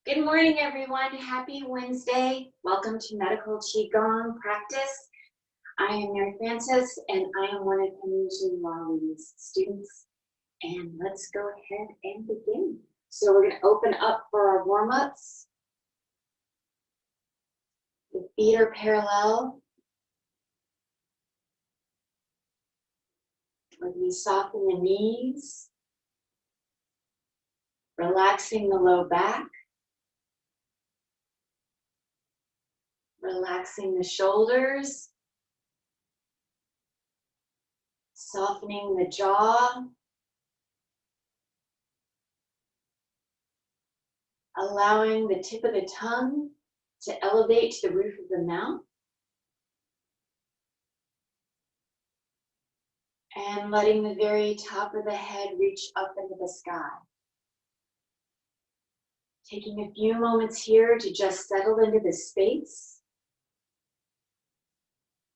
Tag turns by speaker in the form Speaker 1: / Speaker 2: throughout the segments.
Speaker 1: Good morning, everyone. Happy Wednesday. Welcome to Medical Qigong practice. I am Mary Frances, and I am one of Henry's Wally's students. And let's go ahead and begin. So we're going to open up for our warm-ups. The feet are parallel. We're going to soften the knees, relaxing the low back. Relaxing the shoulders, softening the jaw, allowing the tip of the tongue to elevate to the roof of the mouth, and letting the very top of the head reach up into the sky. Taking a few moments here to just settle into the space.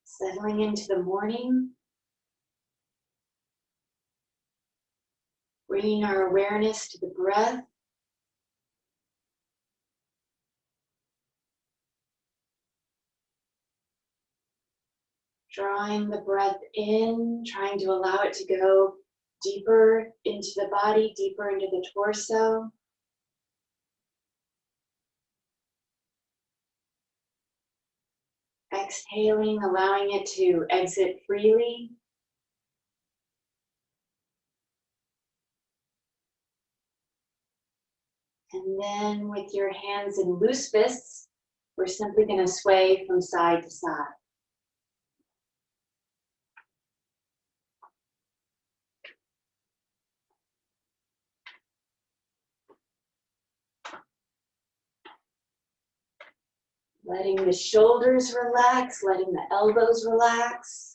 Speaker 1: Settling into the morning, bringing our awareness to the breath, drawing the breath in, trying to allow it to go deeper into the body, deeper into the torso. Exhaling, allowing it to exit freely. And then with your hands in loose fists, we're simply going to sway from side to side. Letting the shoulders relax, letting the elbows relax.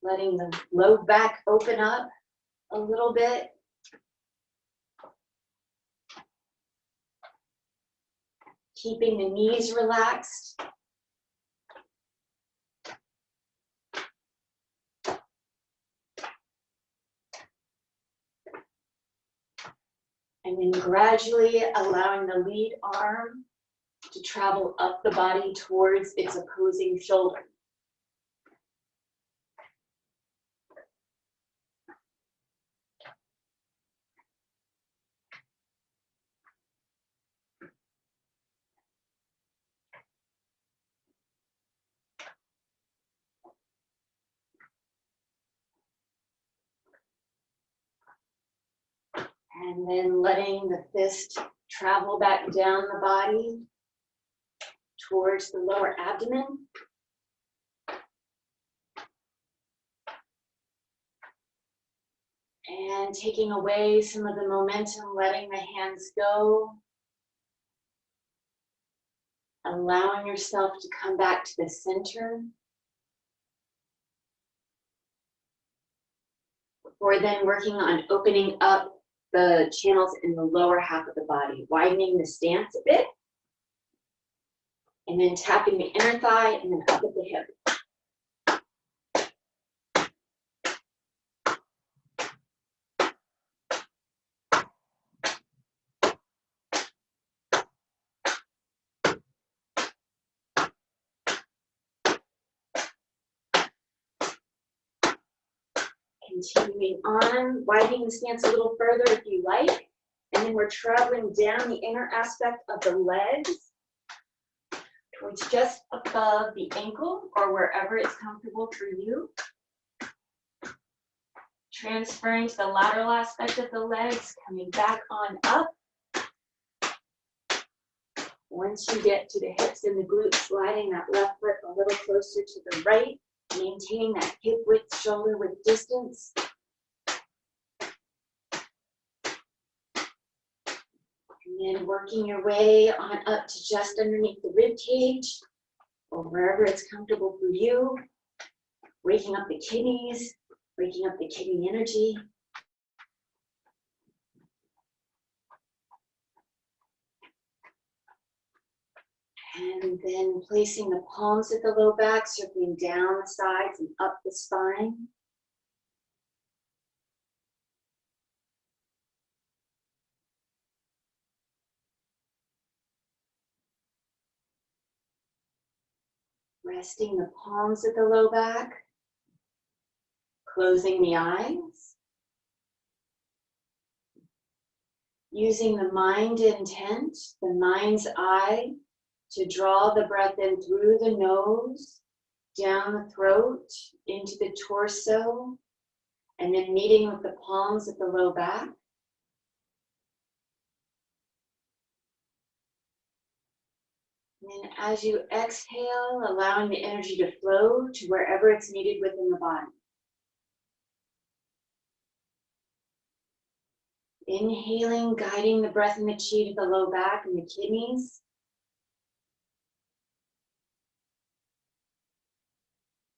Speaker 1: Letting the low back open up a little bit. Keeping the knees relaxed. And then gradually allowing the lead arm to travel up the body towards its opposing shoulder. And then letting the fist travel back down the body towards the lower abdomen. And taking away some of the momentum, letting the hands go. Allowing yourself to come back to the center. Before then working on opening up the channels in the lower half of the body, widening the stance a bit. And then tapping the inner thigh and then up at the hip. Continuing on, widening the stance a little further if you like. And then we're traveling down the inner aspect of the legs towards just above the ankle or wherever it's comfortable for you. Transferring to the lateral aspect of the legs, coming back on up. Once you get to the hips and the glutes, sliding that left foot a little closer to the right, maintaining that hip width, shoulder width distance. And then working your way on up to just underneath the rib cage or wherever it's comfortable for you. Waking up the kidneys, waking up the kidney energy. And then placing the palms at the low back, circling down the sides and up the spine. Resting the palms at the low back, closing the eyes, using the mind intent, the mind's eye, to draw the breath in through the nose, down the throat, into the torso, and then meeting with the palms at the low back. And then as you exhale, allowing the energy to flow to wherever it's needed within the body. Inhaling, guiding the breath and the chi to the low back and the kidneys.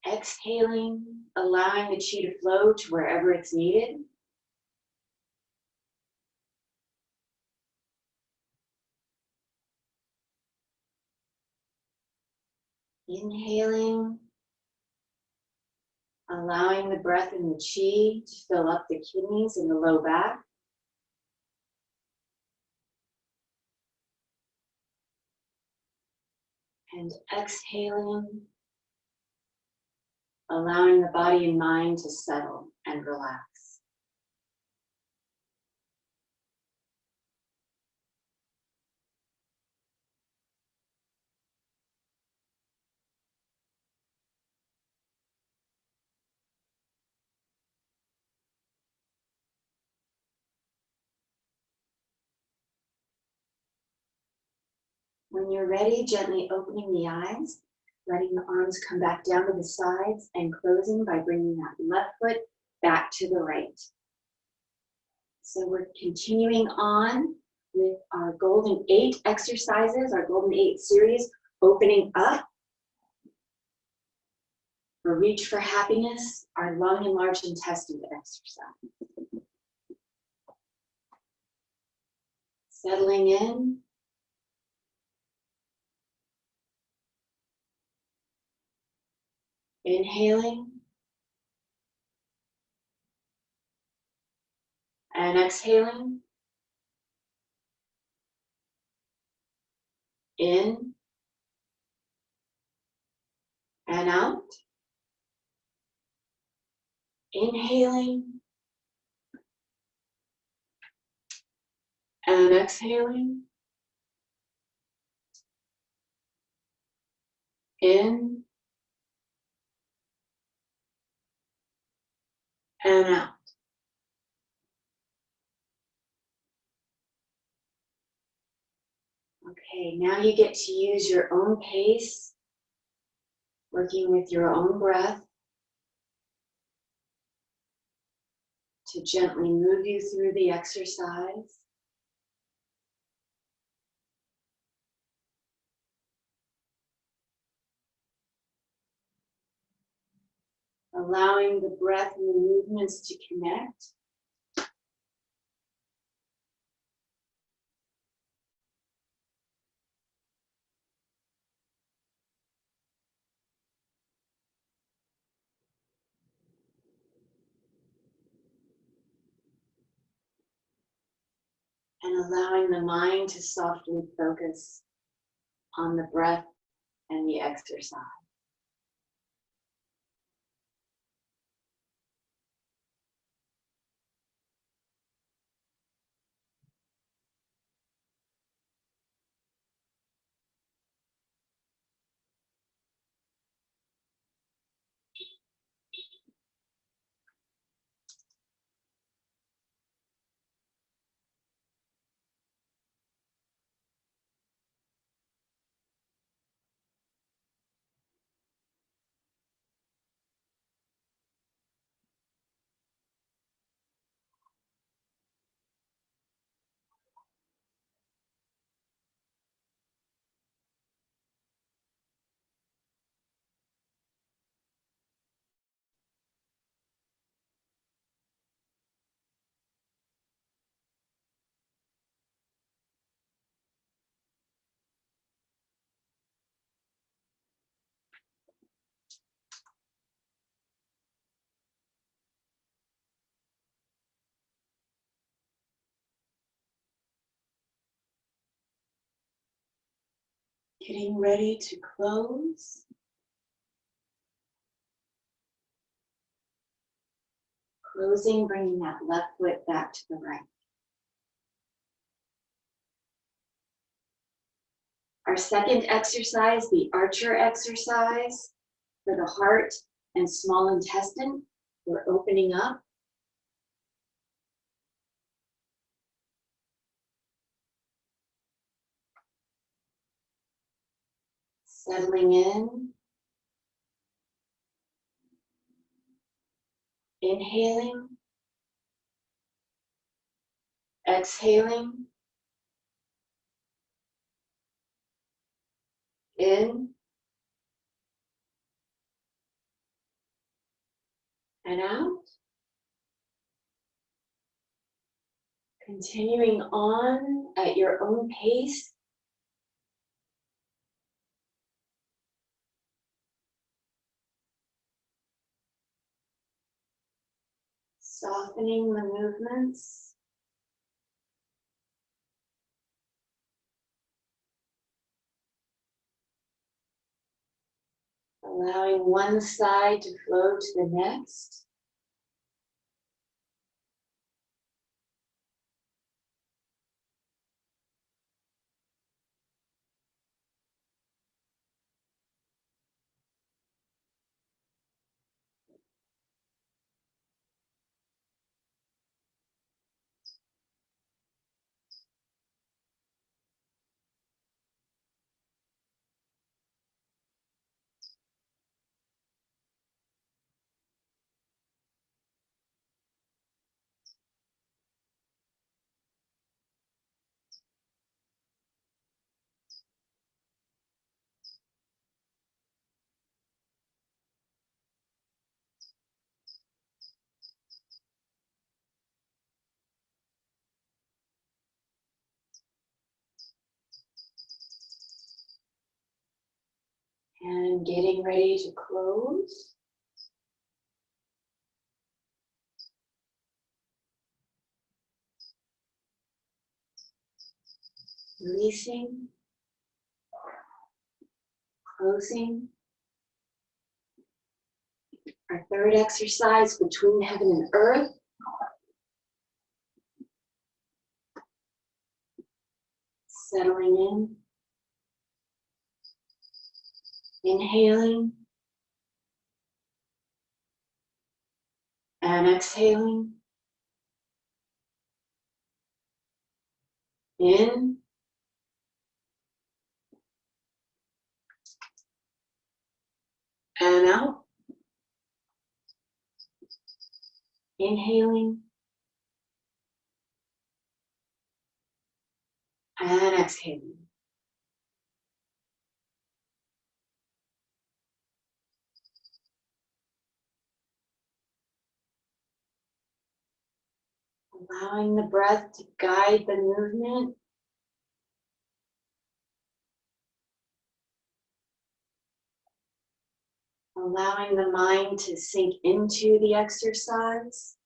Speaker 1: Exhaling, allowing the chi to flow to wherever it's needed. Inhaling, allowing the breath and the chi to fill up the kidneys and the low back. And exhaling, allowing the body and mind to settle and relax. When you're ready, gently opening the eyes, letting the arms come back down to the sides and closing by bringing that left foot back to the right. So we're continuing on with our Golden 8 exercises, our Golden 8 series, opening up for Reach for Happiness, our lung and large intestine exercise. Settling in. Inhaling. And exhaling. In. And out. Inhaling. And exhaling. In. And out. Okay, now you get to use your own pace, working with your own breath to gently move you through the exercise. Allowing the breath and the movements to connect. And allowing the mind to softly focus on the breath and the exercise. Getting ready to close. Closing, bringing that left foot back to the right. Our second exercise, the archer exercise for the heart and small intestine. We're opening up. Settling in. Inhaling. Exhaling. In. And out. Continuing on at your own pace. Softening the movements. Allowing one side to flow to the next. And getting ready to close. Releasing. Closing. Our third exercise, between heaven and earth. Settling in. Inhaling. And exhaling. In. And out. Inhaling. And exhaling. Allowing the breath to guide the movement. Allowing the mind to sink into the exercise.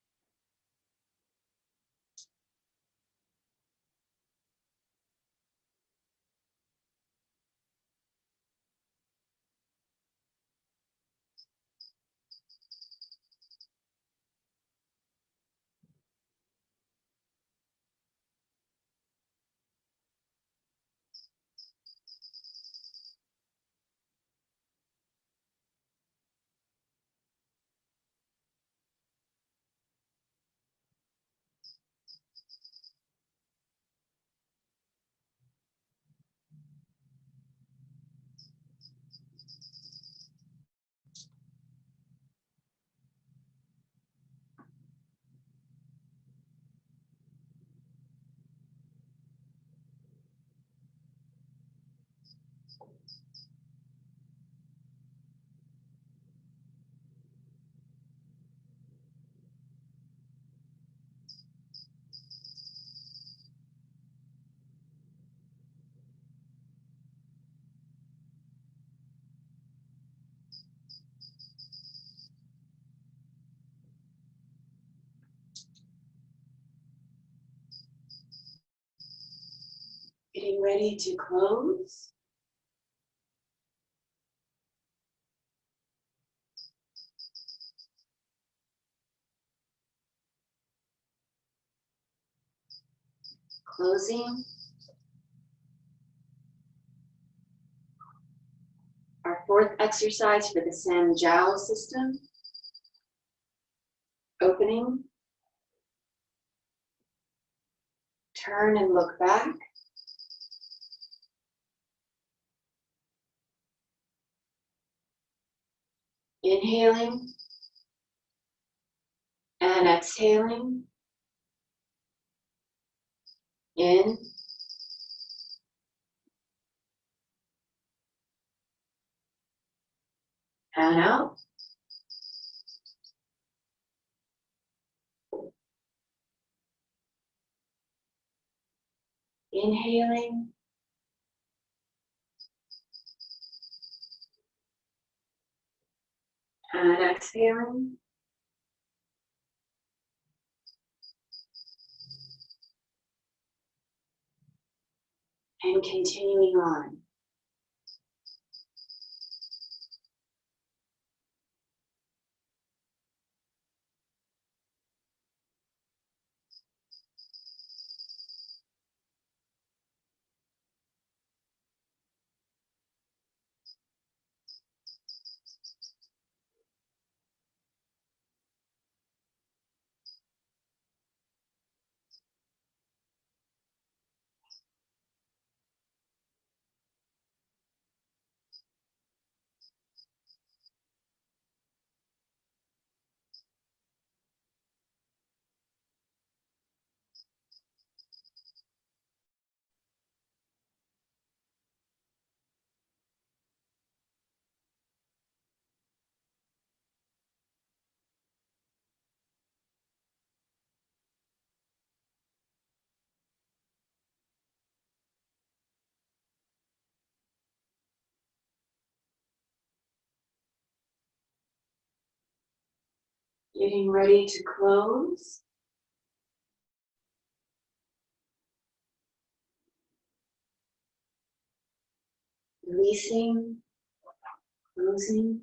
Speaker 1: Getting ready to close. closing. Our fourth exercise for the Sanjiao system. Opening. Turn and look back. Inhaling and exhaling. In and out. Inhaling and exhaling. And continuing on. Getting ready to close. Releasing, closing.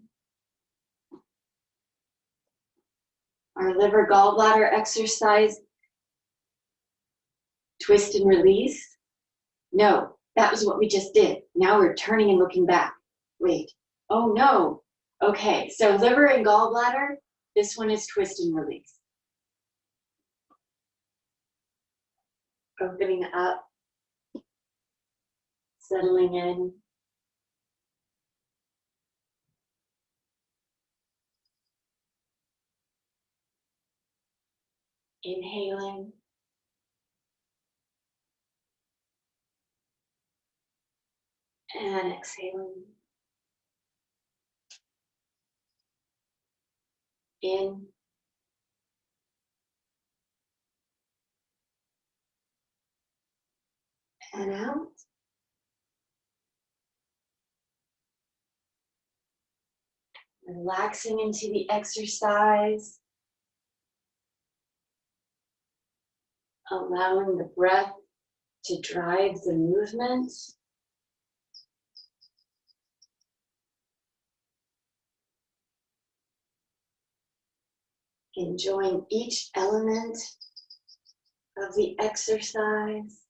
Speaker 1: Our liver gallbladder exercise. Twist and release. No, that was what we just did. Now we're turning and looking back. Wait, oh no. Okay, so liver and gallbladder, this one is twist and release. Opening up, settling in. Inhaling. And exhaling. In. And out. Relaxing into the exercise. Allowing the breath to drive the movement. Enjoying each element of the exercise.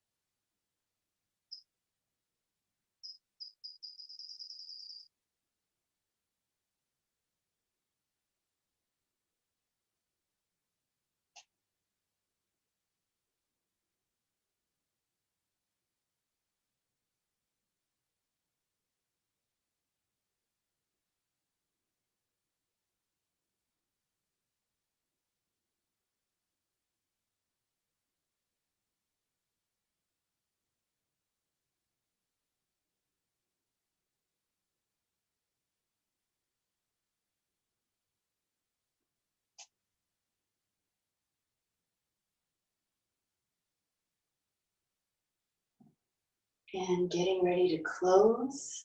Speaker 1: And getting ready to close.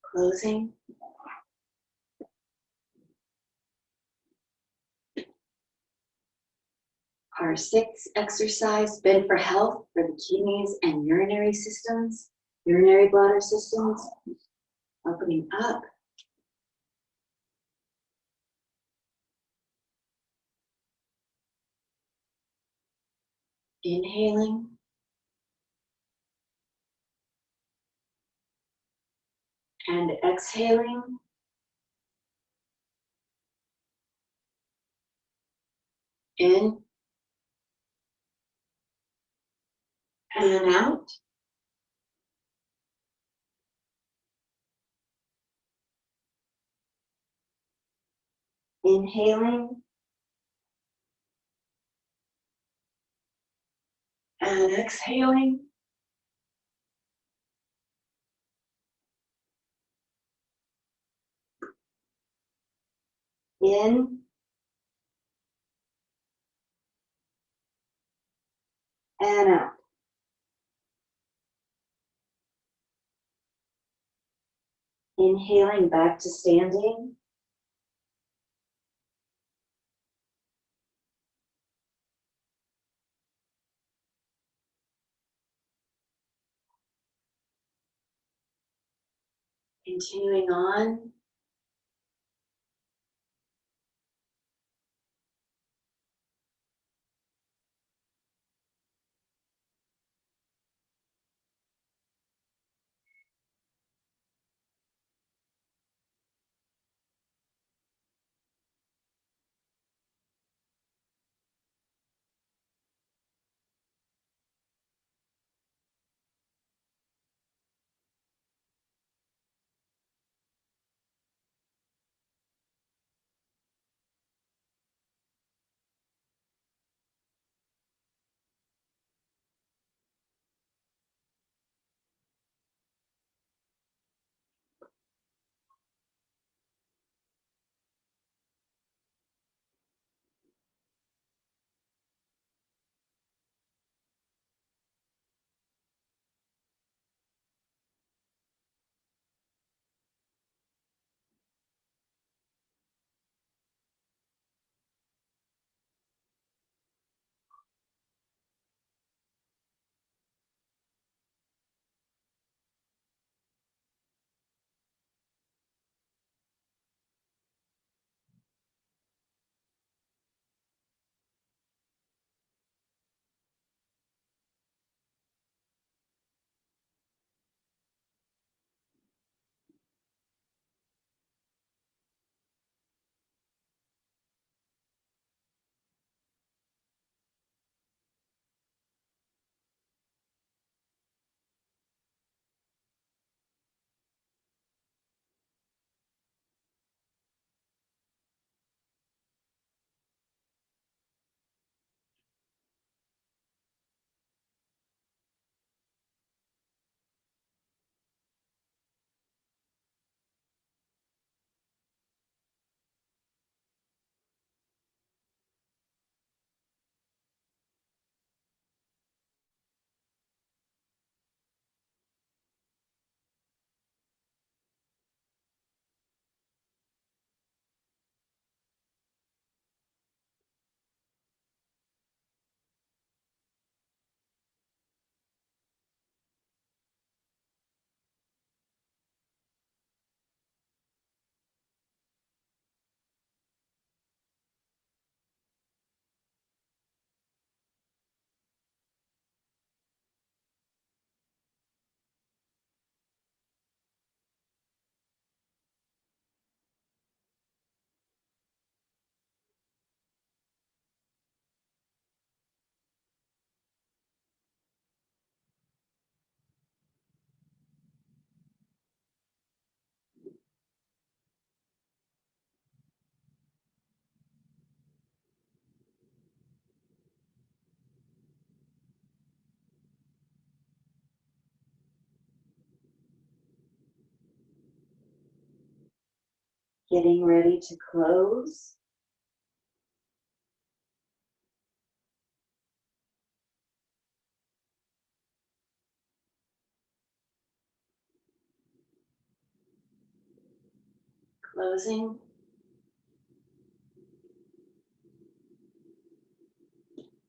Speaker 1: Closing. Our sixth exercise, Bed for Health, for the kidneys and urinary systems, urinary bladder systems. Opening up. Inhaling. And exhaling. In and out. Inhaling and exhaling. In and out. Inhaling back to standing. Continuing on. Getting ready to close. Closing.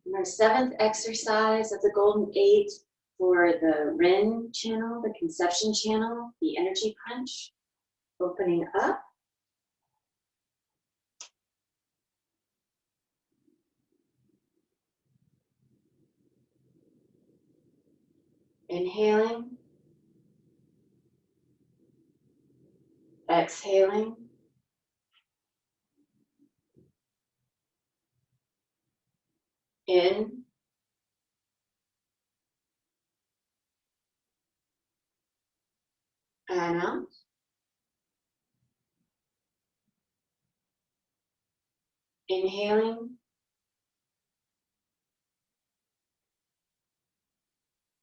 Speaker 1: And our seventh exercise of the Golden 8 for the Ren channel, the Conception channel, the Energy Crunch. Opening up. Inhaling. Exhaling. In. And out. Inhaling.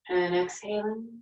Speaker 1: And exhaling.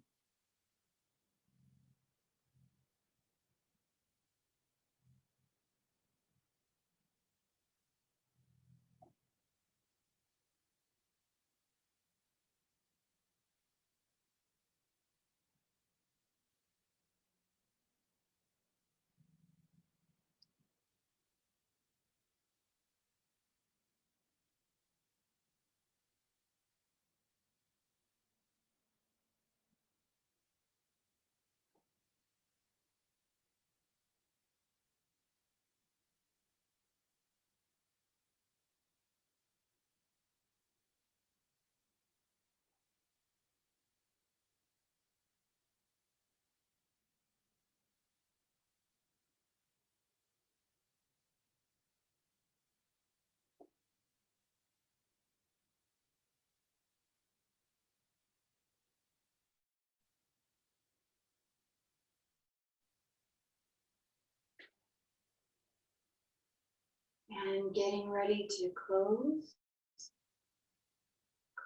Speaker 1: And getting ready to close.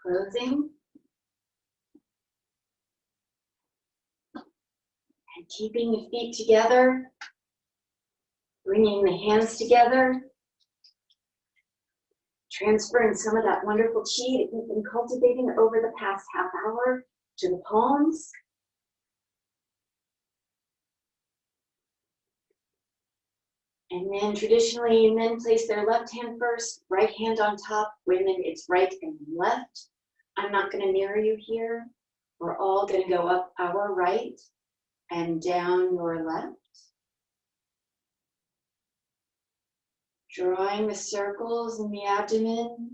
Speaker 1: Closing. And keeping the feet together. Bringing the hands together. Transferring some of that wonderful chi that you've been cultivating over the past half hour to the palms. And then traditionally, men place their left hand first, right hand on top. Women, it's right and left. I'm not going to mirror you here. We're all going to go up our right and down your left. Drawing the circles in the abdomen,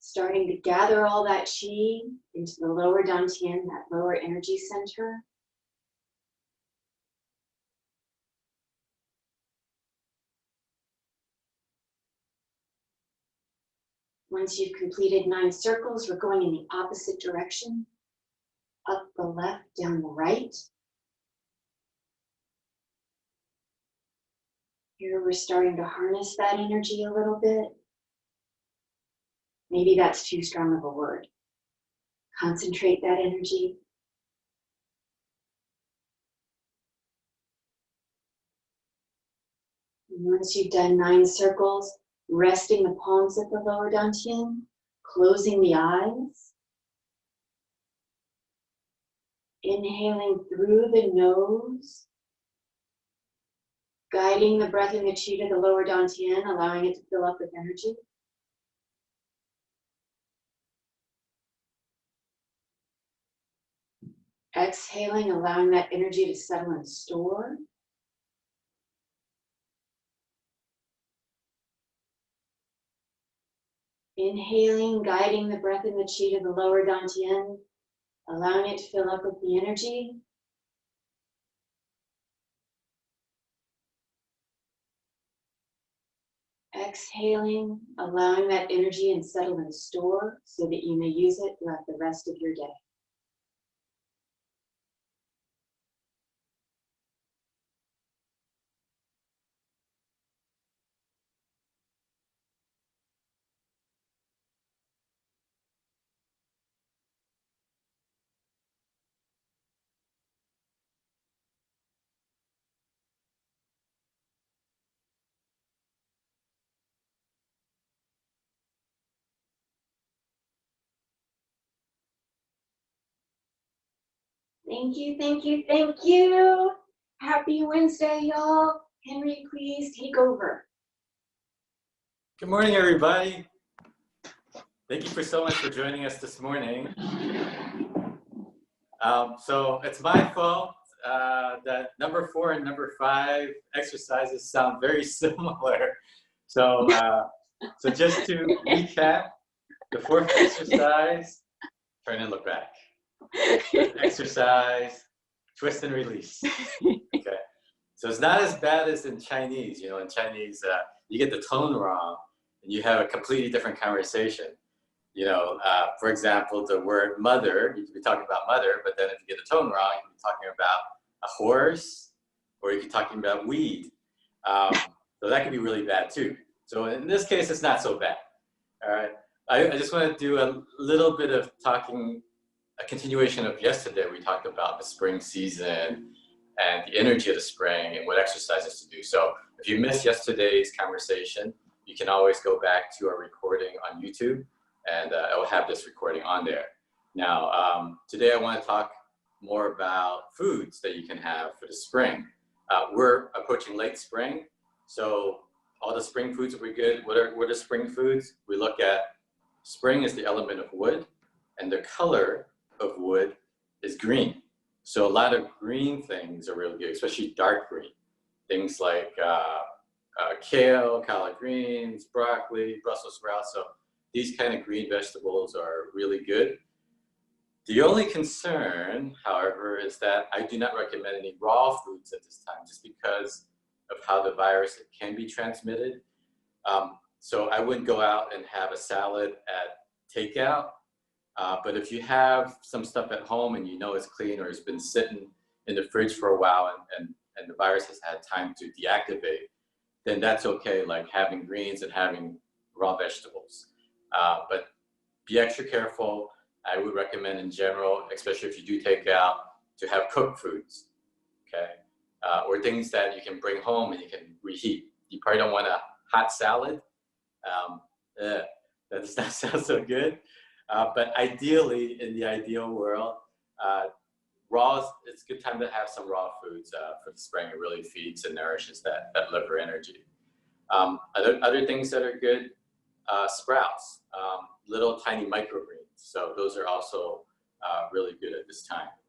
Speaker 1: starting to gather all that chi into the lower dantian, that lower energy center. Once you've completed 9 circles, we're going in the opposite direction. Up the left, down the right. Here we're starting to harness that energy a little bit. Maybe that's too strong of a word. Concentrate that energy. And once you've done 9 circles, resting the palms at the lower dantian, closing the eyes. Inhaling through the nose, guiding the breath and the chi to the lower dantian, allowing it to fill up with energy. Exhaling, allowing that energy to settle and store. Inhaling, guiding the breath and the chi to the lower dantian, allowing it to fill up with the energy. Exhaling, allowing that energy and settle and store so that you may use it throughout the rest of your day. Thank you, thank you, thank you. Happy Wednesday, y'all. Henry, please take over.
Speaker 2: Good morning, everybody. Thank you so much for joining us this morning. So it's my fault that number 4 and number 5 exercises sound very similar. So just to recap, the 4th exercise, turn and look back. Exercise, twist and release. Okay. So it's not as bad as in Chinese. You know, in Chinese, you get the tone wrong and you have a completely different conversation. You know, for example, the word mother, you could be talking about mother, but then if you get the tone wrong, you could be talking about a horse, or you could be talking about weed. So that could be really bad too. So in this case, it's not so bad. All right. I just want to do a little bit of talking, a continuation of yesterday. We talked about the spring season and the energy of the spring and what exercises to do. So if you missed yesterday's conversation, you can always go back to our recording on YouTube, and I will have this recording on there. Now, today I want to talk more about foods that you can have for the spring. We're approaching late spring, so all the spring foods will be good. What are spring foods? We look at spring is the element of wood, and the color of wood is green. So a lot of green things are really good, especially dark green. Things like kale, collard greens, broccoli, Brussels sprouts. So these kind of green vegetables are really good. The only concern, however, is that I do not recommend any raw foods at this time, just because of how the virus can be transmitted. So I wouldn't go out and have a salad at takeout. But if you have some stuff at home and you know it's clean, or it's been sitting in the fridge for a while and the virus has had time to deactivate, then that's okay, like having greens and having raw vegetables. But be extra careful. I would recommend in general, especially if you do take out, to have cooked foods, okay? Or things that you can bring home and you can reheat. You probably don't want a hot salad. That does not sound so good. But ideally, in the ideal world, it's a good time to have some raw foods for the spring. It really feeds and nourishes that liver energy. Other things that are good, sprouts, little tiny microgreens. So those are also really good at this time.